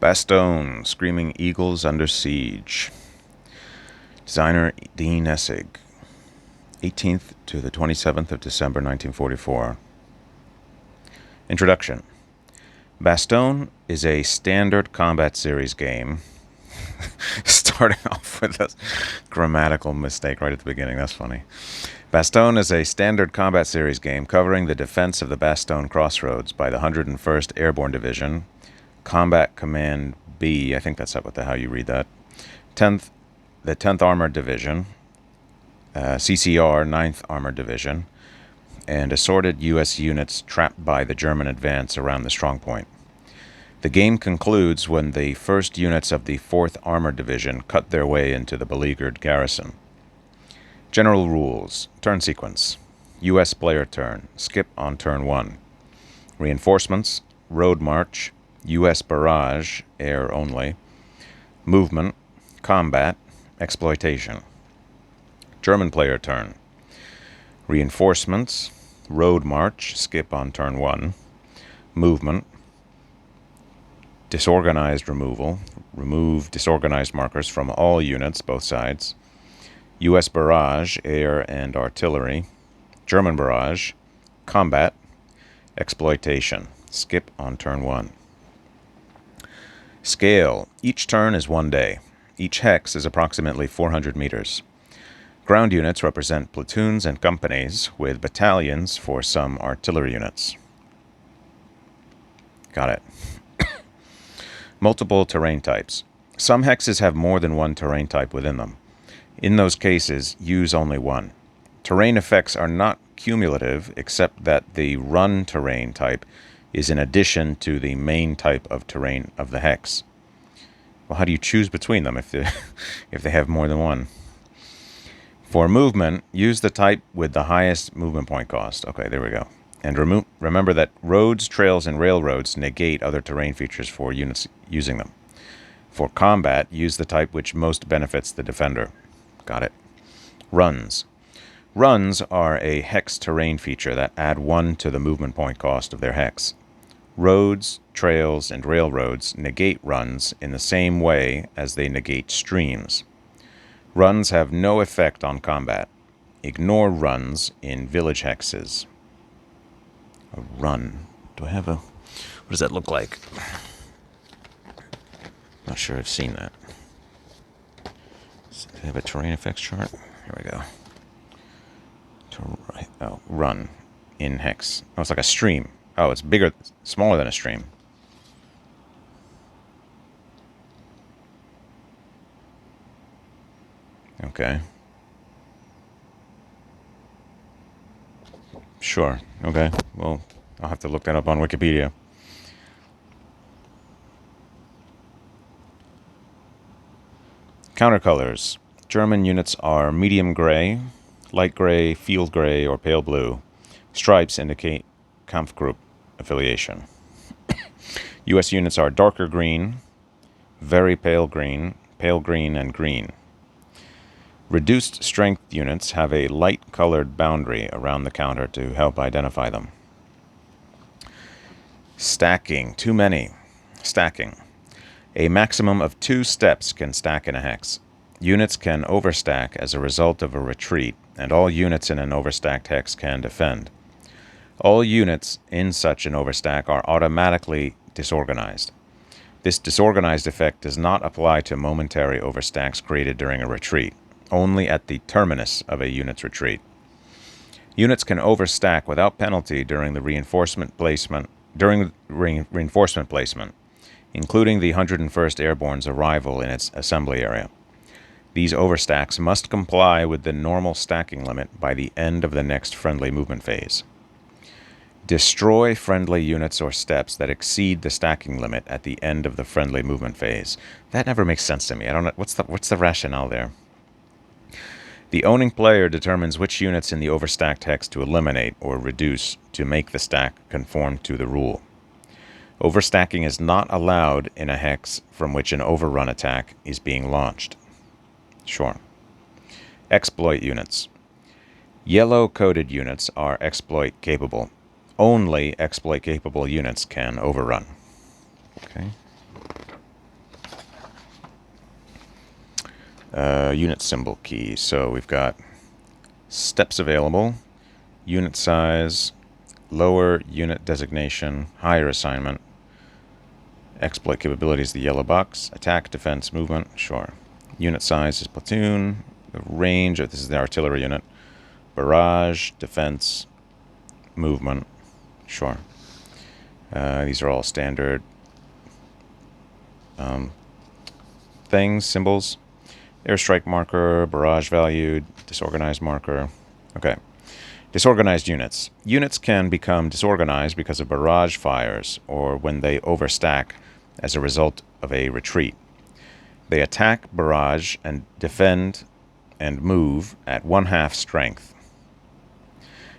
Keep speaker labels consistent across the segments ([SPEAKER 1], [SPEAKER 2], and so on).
[SPEAKER 1] Bastogne, Screaming Eagles Under Siege. Designer Dean Essig. 18th to the 27th of December 1944. Introduction. Bastogne is a standard combat series game. Starting off with a grammatical mistake right at the beginning. That's funny. Bastogne is a standard combat series game covering the defense of the Bastogne Crossroads by the 101st Airborne Division, Combat Command B, I think that's how you read that, the 10th Armored Division, CCR, 9th Armored Division, and assorted U.S. units trapped by the German advance around the strongpoint. The game concludes when the first units of the 4th Armored Division cut their way into the beleaguered garrison. General rules. Turn sequence. U.S. player turn. Skip on turn 1. Reinforcements. Road march. U.S. barrage. Air only. Movement. Combat. Exploitation. German player turn. Reinforcements. Road march. Skip on turn 1. Movement. Disorganized removal. Remove disorganized markers from all units, both sides. U.S. barrage, air and artillery. German barrage. Combat. Exploitation. Skip on turn 1. Scale. Each turn is 1 day. Each hex is approximately 400 meters. Ground units represent platoons and companies, with battalions for some artillery units. Got it. Multiple terrain types. Some hexes have more than one terrain type within them. In those cases, use only one. Terrain effects are not cumulative, except that the run terrain type is in addition to the main type of terrain of the hex. Well, how do you choose between them if they have more than one? For movement, use the type with the highest movement point cost. Okay, there we go. And remember that roads, trails, and railroads negate other terrain features for units using them. For combat, use the type which most benefits the defender. Got it. Runs. Runs are a hex terrain feature that add 1 to the movement point cost of their hex. Roads, trails, and railroads negate runs in the same way as they negate streams. Runs have no effect on combat. Ignore runs in village hexes. A run. Do I have a... What does that look like? Not sure I've seen that. Do I have a terrain effects chart? Here we go. Oh, run in hex. Oh, it's like a stream. Oh, it's bigger, smaller than a stream. Okay. Sure. Okay. Well, I'll have to look that up on Wikipedia. Countercolors. German units are medium gray, light gray, field gray, or pale blue. Stripes indicate Kampfgruppe affiliation. U.S. units are darker green, very pale green, and green. Reduced strength units have a light-colored boundary around the counter to help identify them. Stacking. Too many. Stacking. A maximum of 2 steps can stack in a hex. Units can overstack as a result of a retreat, and all units in an overstacked hex can defend. All units in such an overstack are automatically disorganized. This disorganized effect does not apply to momentary overstacks created during a retreat, only at the terminus of a unit's retreat. Units can overstack without penalty during the reinforcement placement, including the 101st Airborne's arrival in its assembly area. These overstacks must comply with the normal stacking limit by the end of the next friendly movement phase. Destroy friendly units or steps that exceed the stacking limit at the end of the friendly movement phase. That never makes sense to me. I don't know what's the rationale there. The owning player determines which units in the overstacked hex to eliminate or reduce to make the stack conform to the rule. Overstacking is not allowed in a hex from which an overrun attack is being launched. Sure. Exploit units. Yellow-coded units are exploit-capable. Only exploit-capable units can overrun. Okay. Unit symbol key. So we've got steps available, unit size, lower unit designation, higher assignment, exploit capabilities, the yellow box, attack, defense, movement, sure. Unit size is platoon, the range, this is the artillery unit, barrage, defense, movement, sure. These are all standard things, symbols. Airstrike marker, barrage value, disorganized marker. Okay. Disorganized units. Units can become disorganized because of barrage fires or when they overstack as a result of a retreat. They attack, barrage, and defend and move at 1/2 strength.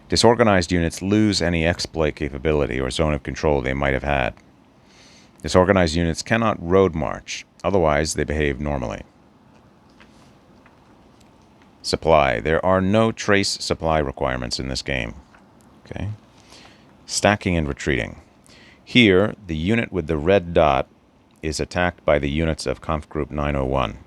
[SPEAKER 1] Disorganized units lose any exploit capability or zone of control they might have had. Disorganized units cannot road march, otherwise they behave normally. Supply. There are no trace supply requirements in this game. Okay. Stacking and retreating. Here, the unit with the red dot is attacked by the units of Conf Group 901.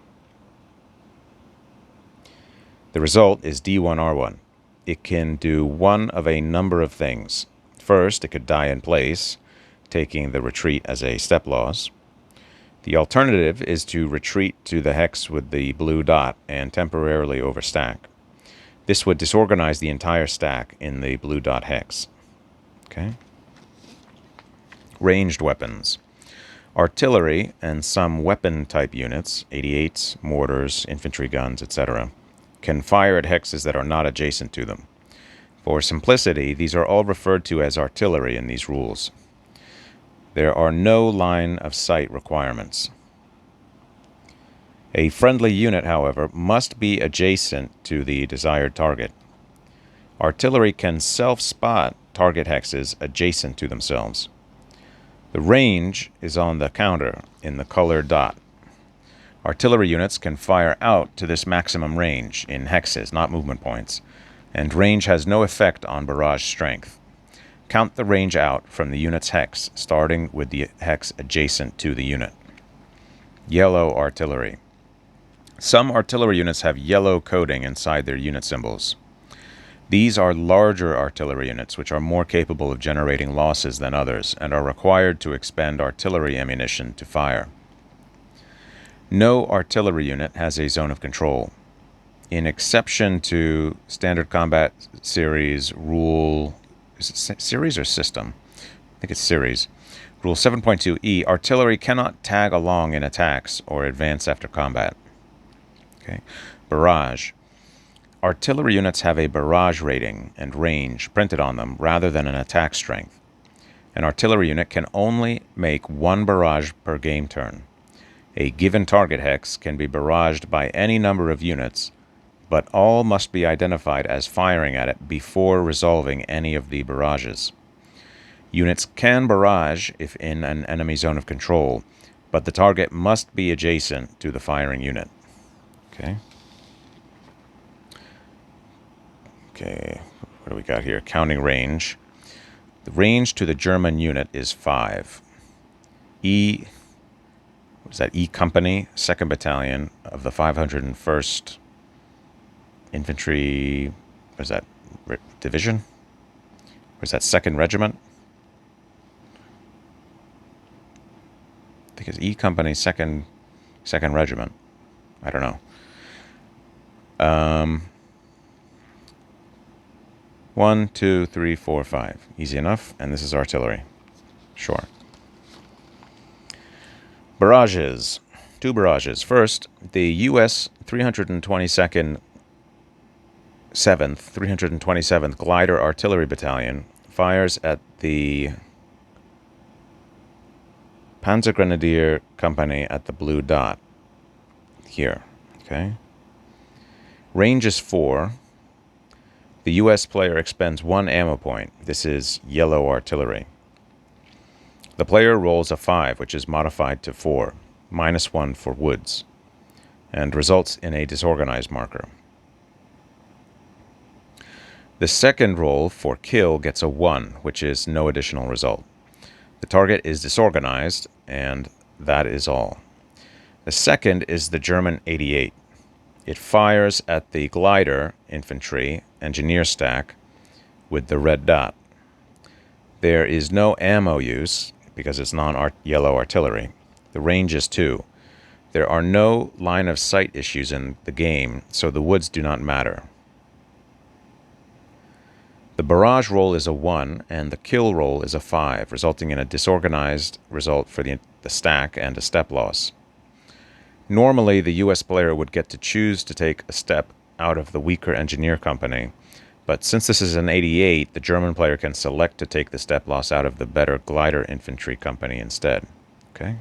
[SPEAKER 1] The result is D1R1. It can do one of a number of things. First, it could die in place, taking the retreat as a step loss. The alternative is to retreat to the hex with the blue dot and temporarily overstack. This would disorganize the entire stack in the blue dot hex. Okay. Ranged weapons. Artillery and some weapon-type units, 88s, mortars, infantry guns, etc., can fire at hexes that are not adjacent to them. For simplicity, these are all referred to as artillery in these rules. There are no line of sight requirements. A friendly unit, however, must be adjacent to the desired target. Artillery can self-spot target hexes adjacent to themselves. The range is on the counter in the colored dot. Artillery units can fire out to this maximum range in hexes, not movement points, and range has no effect on barrage strength. Count the range out from the unit's hex, starting with the hex adjacent to the unit. Yellow artillery. Some artillery units have yellow coding inside their unit symbols. These are larger artillery units which are more capable of generating losses than others and are required to expend artillery ammunition to fire. No artillery unit has a zone of control. In exception to Standard Combat Series Rule... Is it series or system? I think it's series. Rule 7.2e, artillery cannot tag along in attacks or advance after combat. Okay. Barrage. Artillery units have a barrage rating and range printed on them rather than an attack strength. An artillery unit can only make one barrage per game turn. A given target hex can be barraged by any number of units, but all must be identified as firing at it before resolving any of the barrages. Units can barrage if in an enemy zone of control, but the target must be adjacent to the firing unit. Okay. Okay, what do we got here? Counting range. The range to the German unit is 5. E Company, 2nd Battalion of the 501st Infantry, Division? Or is that 2nd Regiment? I think it's E Company, 2nd Regiment. I don't know. 1, 2, 3, 4, 5. Easy enough. And this is artillery. Sure. Barrages. 2 barrages. First, the U.S. 327th Glider Artillery Battalion fires at the Panzergrenadier Company at the blue dot. Here. Okay. Range is 4. The U.S. player expends 1 ammo point. This is yellow artillery. The player rolls a 5, which is modified to 4, -1 for woods, and results in a disorganized marker. The second roll for kill gets a 1, which is no additional result. The target is disorganized, and that is all. The second is the German 88. It fires at the glider infantry engineer stack with the red dot. There is no ammo use because it's non-yellow artillery. The range is 2. There are no line of sight issues in the game, so the woods do not matter. The barrage roll is a 1 and the kill roll is a 5, resulting in a disorganized result for the stack and a step loss. Normally, the US player would get to choose to take a step out of the weaker engineer company, but since this is an 88, the German player can select to take the step loss out of the better glider infantry company instead. Okay?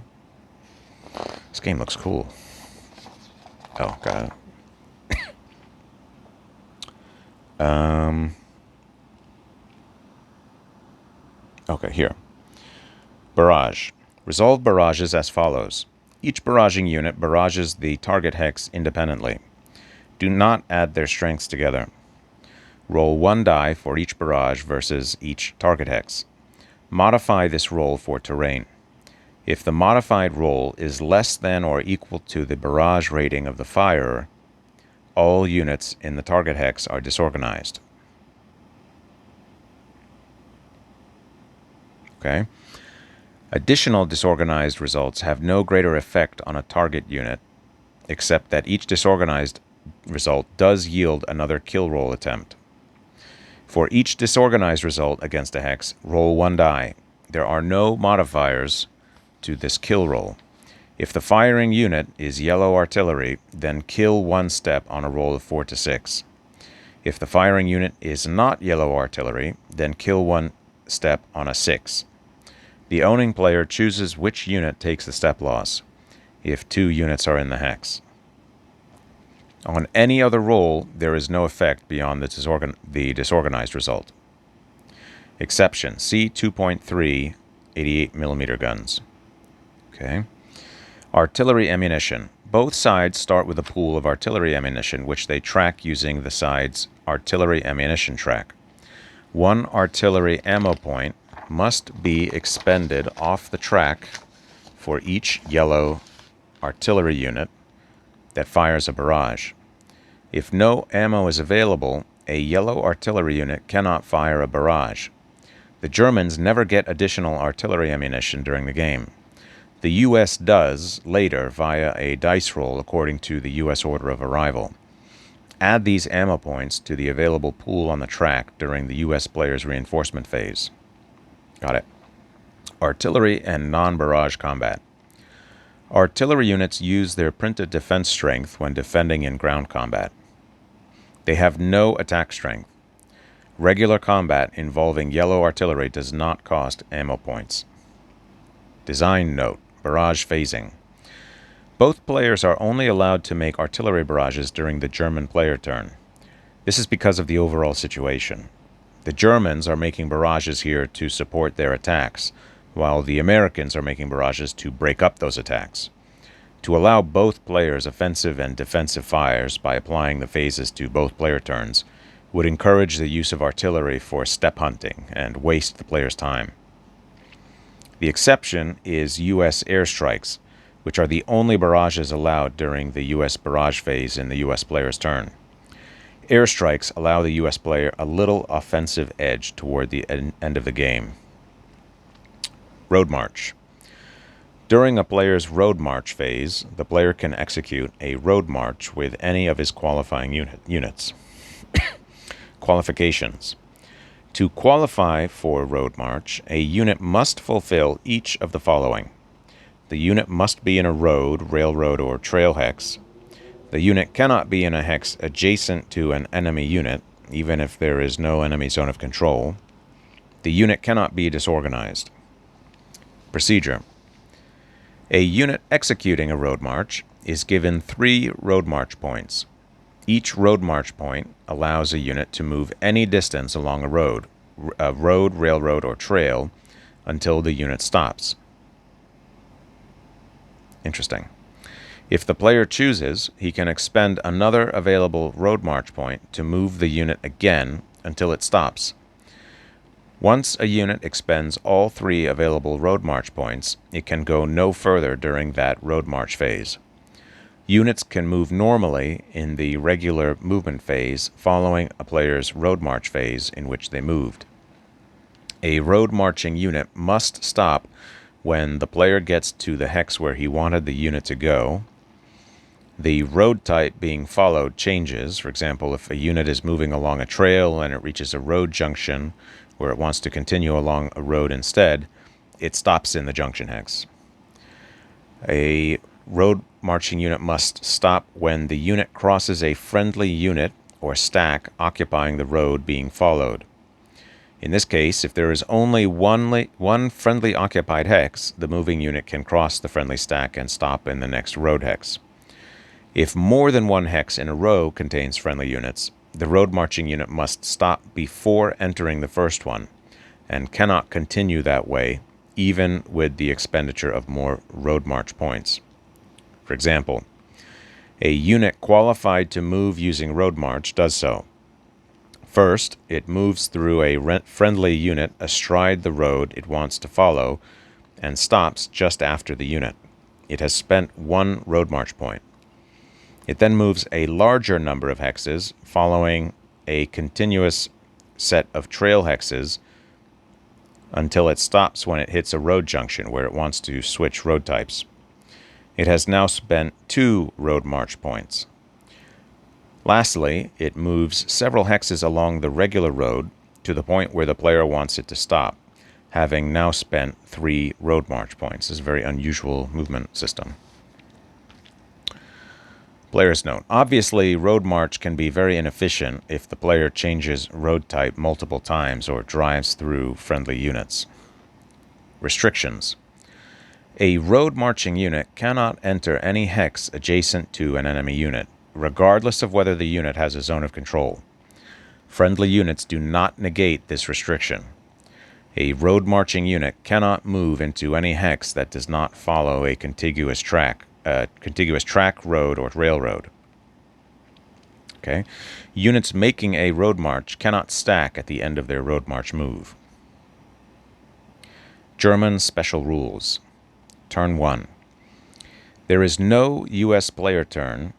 [SPEAKER 1] This game looks cool. Oh, got it. Okay, here. Barrage. Resolve barrages as follows. Each barraging unit barrages the target hex independently. Do not add their strengths together. Roll 1 die for each barrage versus each target hex. Modify this roll for terrain. If the modified roll is less than or equal to the barrage rating of the firer, all units in the target hex are disorganized. Okay? Additional disorganized results have no greater effect on a target unit, except that each disorganized result does yield another kill roll attempt. For each disorganized result against a hex, roll 1 die. There are no modifiers to this kill roll. If the firing unit is yellow artillery, then kill 1 step on a roll of 4 to 6. If the firing unit is not yellow artillery, then kill 1 step on a 6. The owning player chooses which unit takes the step loss, if 2 units are in the hex. On any other roll, there is no effect beyond the disorganized result. Exception, see 2.3 88mm guns. Okay. Artillery ammunition. Both sides start with a pool of artillery ammunition, which they track using the side's artillery ammunition track. 1 artillery ammo point must be expended off the track for each yellow artillery unit that fires a barrage. If no ammo is available, a yellow artillery unit cannot fire a barrage. The Germans never get additional artillery ammunition during the game. The US does later via a dice roll according to the US order of arrival. Add these ammo points to the available pool on the track during the US player's reinforcement phase. Got it. Artillery and non-barrage combat. Artillery units use their printed defense strength when defending in ground combat. They have no attack strength. Regular combat involving yellow artillery does not cost ammo points. Design note: barrage phasing. Both players are only allowed to make artillery barrages during the German player turn. This is because of the overall situation. The Germans are making barrages here to support their attacks, while the Americans are making barrages to break up those attacks. To allow both players offensive and defensive fires by applying the phases to both player turns would encourage the use of artillery for step hunting and waste the player's time. The exception is U.S. airstrikes, which are the only barrages allowed during the U.S. barrage phase in the U.S. player's turn. Airstrikes allow the U.S. player a little offensive edge toward the end of the game. Road march. During a player's road march phase, the player can execute a road march with any of his qualifying units. Qualifications. To qualify for road march, a unit must fulfill each of the following. The unit must be in a road, railroad, or trail hex. The unit cannot be in a hex adjacent to an enemy unit, even if there is no enemy zone of control. The unit cannot be disorganized. Procedure. A unit executing a road march is given 3 road march points. Each road march point allows a unit to move any distance along a road, railroad, or trail until the unit stops. Interesting. If the player chooses, he can expend another available road march point to move the unit again until it stops. Once a unit expends all 3 available road march points, it can go no further during that road march phase. Units can move normally in the regular movement phase following a player's road march phase in which they moved. A road marching unit must stop when the player gets to the hex where he wanted the unit to go. The road type being followed changes. For example, if a unit is moving along a trail and it reaches a road junction where it wants to continue along a road instead, it stops in the junction hex. A road marching unit must stop when the unit crosses a friendly unit or stack occupying the road being followed. In this case, if there is only one friendly occupied hex, the moving unit can cross the friendly stack and stop in the next road hex. If more than one hex in a row contains friendly units, the road marching unit must stop before entering the first one and cannot continue that way, even with the expenditure of more road march points. For example, a unit qualified to move using road march does so. First, it moves through a friendly unit astride the road it wants to follow and stops just after the unit. It has spent one road march point. It then moves a larger number of hexes following a continuous set of trail hexes until it stops when it hits a road junction where it wants to switch road types. It has now spent 2 road march points. Lastly, it moves several hexes along the regular road to the point where the player wants it to stop, having now spent 3 road march points. This is a very unusual movement system. Player's note. Obviously, road march can be very inefficient if the player changes road type multiple times or drives through friendly units. Restrictions. A road marching unit cannot enter any hex adjacent to an enemy unit, regardless of whether the unit has a zone of control. Friendly units do not negate this restriction. A road marching unit cannot move into any hex that does not follow a contiguous track, road, or railroad. Okay. Units making a road march cannot stack at the end of their road march move. German special rules. Turn 1. There is no U.S. player turn,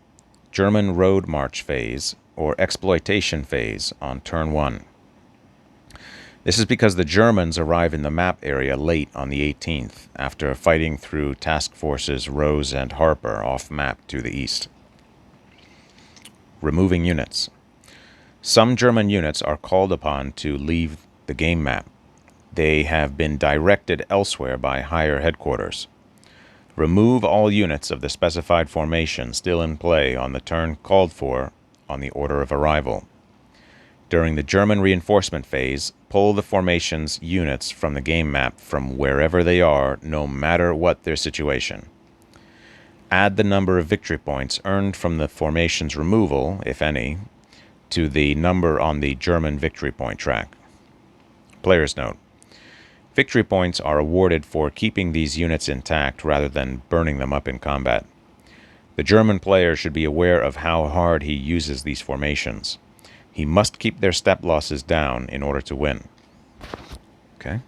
[SPEAKER 1] German road march phase, or exploitation phase on turn 1. This is because the Germans arrive in the map area late on the 18th, after fighting through task forces Rose and Harper off-map to the east. Removing units. Some German units are called upon to leave the game map. They have been directed elsewhere by higher headquarters. Remove all units of the specified formation still in play on the turn called for on the order of arrival. During the German reinforcement phase, pull the formation's units from the game map from wherever they are, no matter what their situation. Add the number of victory points earned from the formation's removal, if any, to the number on the German victory point track. Player's note. Victory points are awarded for keeping these units intact rather than burning them up in combat. The German player should be aware of how hard he uses these formations. He must keep their step losses down in order to win. Okay.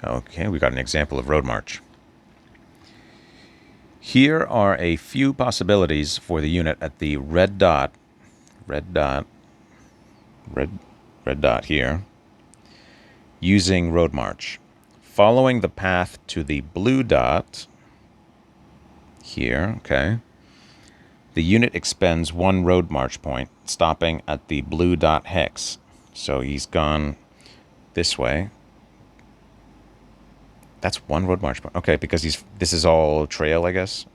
[SPEAKER 1] Okay, we got an example of road march. Here are a few possibilities for the unit at the red dot here, using road march. Following the path to the blue dot here, okay, the unit expends 1 road march point, stopping at the blue dot hex. So he's gone this way. That's 1 road march point. Okay, because this is all trail, I guess.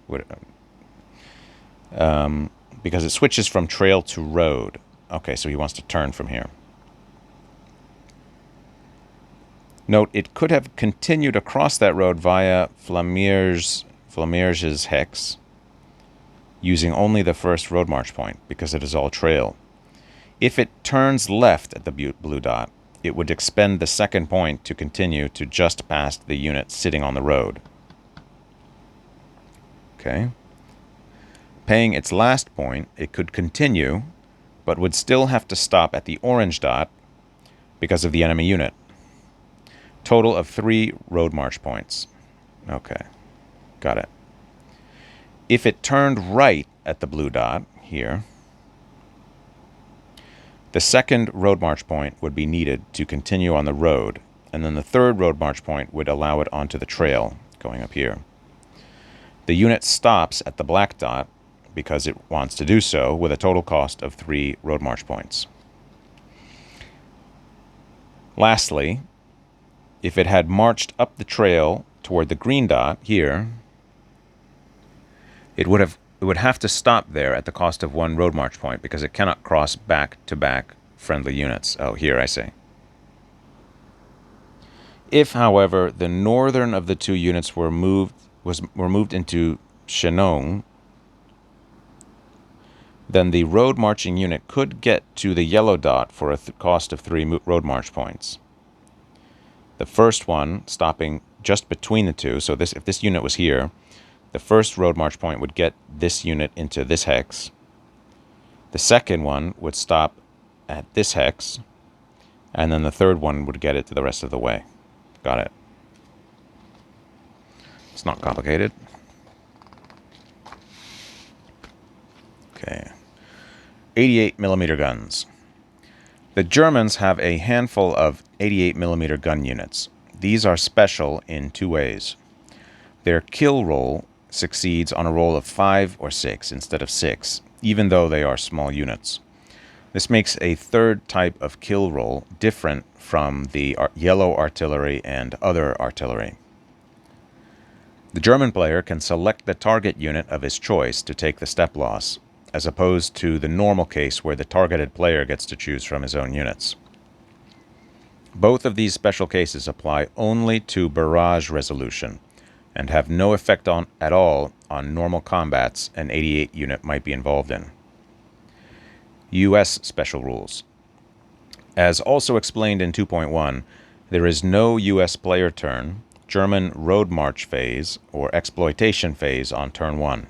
[SPEAKER 1] Because it switches from trail to road. Okay, so he wants to turn from here. Note, it could have continued across that road via Flamierge's hex, using only the first road march point, because it is all trail. If it turns left at the blue dot, it would expend the second point to continue to just past the unit sitting on the road. Okay. Paying its last point, it could continue, but would still have to stop at the orange dot because of the enemy unit. Total of 3 road march points. Okay, got it. If it turned right at the blue dot here, the second road march point would be needed to continue on the road, and then the third road march point would allow it onto the trail going up here. The unit stops at the black dot because it wants to do so with a total cost of 3 road march points. Lastly, if it had marched up the trail toward the green dot here, it would have to stop there at the cost of 1 road march point because it cannot cross back-to-back friendly units. Oh, here I see. If, however, the northern of the two units were moved into Chinon, then the road marching unit could get to the yellow dot for a cost of 3 road march points. The first one stopping just between the two, so if this unit was here, the first road march point would get this unit into this hex. The second one would stop at this hex, and then the third one would get it to the rest of the way. Got it. It's not complicated. Okay. 88mm guns. The Germans have a handful of 88mm gun units. These are special in 2 ways. Their kill roll succeeds on a roll of 5 or 6 instead of 6, even though they are small units. This makes a third type of kill roll different from the yellow artillery and other artillery. The German player can select the target unit of his choice to take the step loss, as opposed to the normal case where the targeted player gets to choose from his own units. Both of these special cases apply only to barrage resolution and have no effect at all on normal combats an 88 unit might be involved in. U.S. Special Rules. As also explained in 2.1, there is no U.S. player turn, German road march phase, or exploitation phase on turn 1.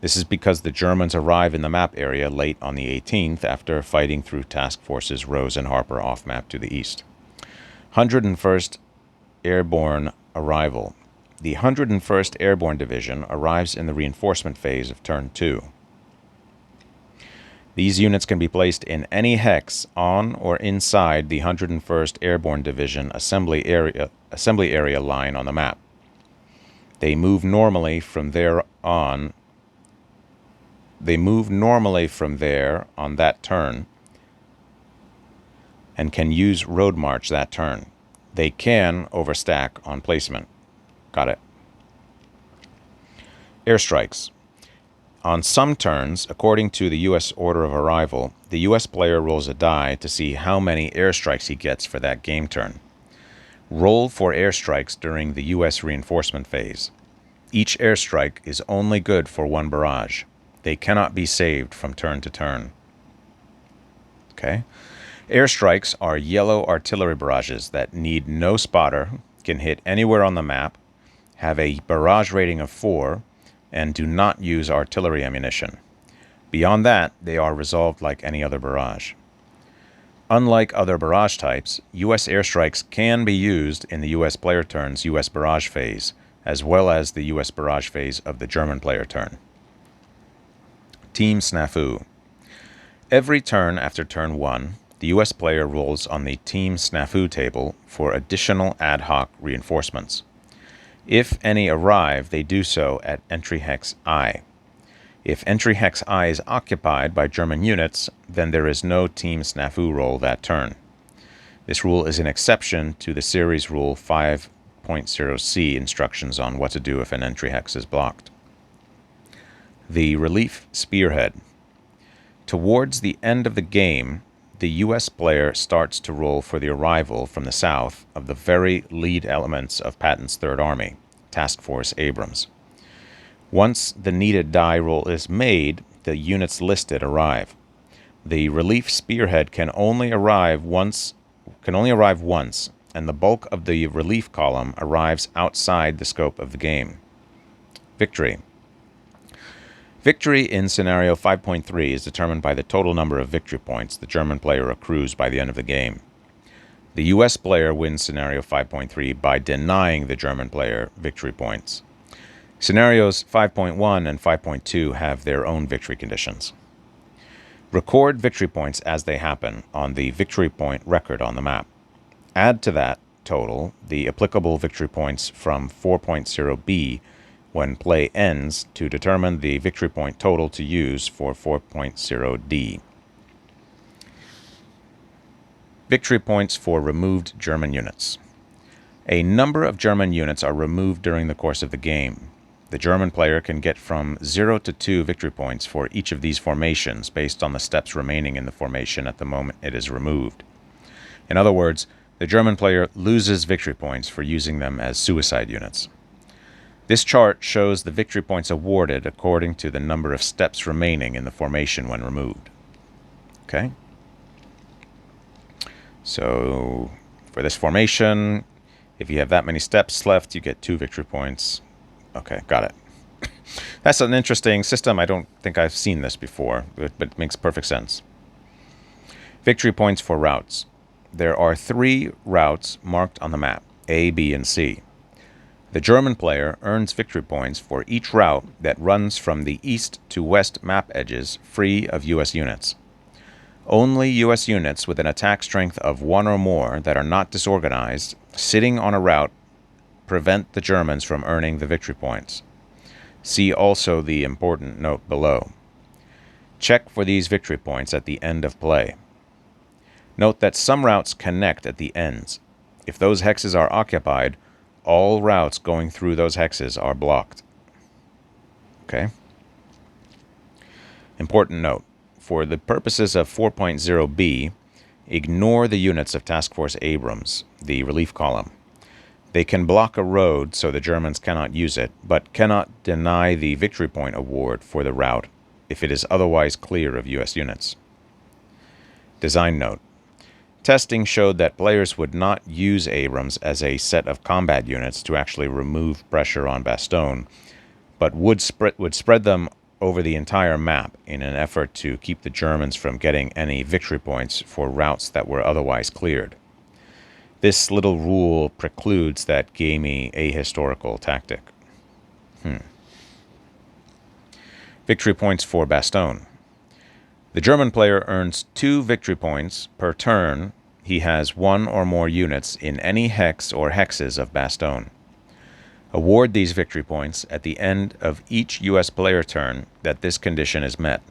[SPEAKER 1] This is because the Germans arrive in the map area late on the 18th after fighting through task forces Rose and Harper off map to the east. 101st Airborne Arrival. The 101st Airborne Division arrives in the reinforcement phase of turn 2. These units can be placed in any hex on or inside the 101st Airborne Division assembly area line on the map. They move normally from there on that turn and can use road march that turn. They can overstack on placement. Got it. Airstrikes. On some turns, according to the U.S. order of arrival, the U.S. player rolls a die to see how many airstrikes he gets for that game turn. Roll for airstrikes during the U.S. reinforcement phase. Each airstrike is only good for 1 barrage. They cannot be saved from turn to turn. Okay. Airstrikes are yellow artillery barrages that need no spotter, can hit anywhere on the map, have a barrage rating of 4, and do not use artillery ammunition. Beyond that, they are resolved like any other barrage. Unlike other barrage types, U.S. airstrikes can be used in the U.S. player turn's U.S. barrage phase, as well as the U.S. barrage phase of the German player turn. Team Snafu. Every turn after turn 1, the U.S. player rolls on the Team Snafu table for additional ad hoc reinforcements. If any arrive, they do so at entry hex I. If entry hex I is occupied by German units, then there is no Team Snafu roll that turn. This rule is an exception to the series rule 5.0c instructions on what to do if an entry hex is blocked. The Relief Spearhead. Towards the end of the game, the U.S. player starts to roll for the arrival from the south of the very lead elements of Patton's Third Army, Task Force Abrams. Once the needed die roll is made, the units listed arrive. The Relief Spearhead can only arrive once, and the bulk of the relief column arrives outside the scope of the game. Victory. Victory in Scenario 5.3 is determined by the total number of victory points the German player accrues by the end of the game. The U.S. player wins Scenario 5.3 by denying the German player victory points. Scenarios 5.1 and 5.2 have their own victory conditions. Record victory points as they happen on the victory point record on the map. Add to that total the applicable victory points from 4.0b when play ends to determine the victory point total to use for 4.0d. Victory points for removed German units. A number of German units are removed during the course of the game. The German player can get from 0 to 2 victory points for each of these formations based on the steps remaining in the formation at the moment it is removed. In other words, the German player loses victory points for using them as suicide units. This chart shows the victory points awarded according to the number of steps remaining in the formation when removed. Okay? So, for this formation, if you have that many steps left, you get 2 victory points. Okay, got it. That's an interesting system. I don't think I've seen this before, but it makes perfect sense. Victory points for routes. There are 3 routes marked on the map, A, B, and C. The German player earns victory points for each route that runs from the east to west map edges free of US units. Only US units with an attack strength of 1 or more that are not disorganized, sitting on a route, prevent the Germans from earning the victory points. See also the important note below. Check for these victory points at the end of play. Note that some routes connect at the ends. If those hexes are occupied, all routes going through those hexes are blocked. Okay? Important note. For the purposes of 4.0b, ignore the units of Task Force Abrams, the relief column. They can block a road so the Germans cannot use it, but cannot deny the victory point award for the route if it is otherwise clear of US units. Design note. Testing showed that players would not use Abrams as a set of combat units to actually remove pressure on Bastogne, but would spread them over the entire map in an effort to keep the Germans from getting any victory points for routes that were otherwise cleared. This little rule precludes that gamey ahistorical tactic. Victory points for Bastogne. The German player earns 2 victory points per turn he has 1 or more units in any hex or hexes of Bastogne. Award these victory points at the end of each US player turn that this condition is met.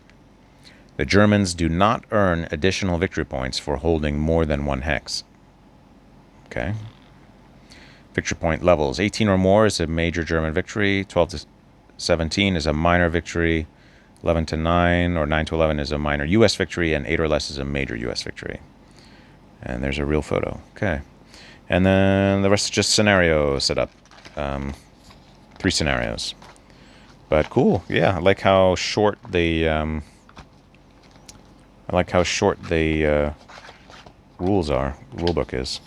[SPEAKER 1] The Germans do not earn additional victory points for holding more than 1 hex. Okay. Victory point levels. 18 or more is a major German victory. 12 to 17 is a minor victory. 11 to 9 or 9 to 11 is a minor US victory, and 8 or less is a major US victory. And there's a real photo. Okay. And then the rest is just scenario setup. 3 scenarios. But cool. Yeah, I like how short the rules are. Rulebook is.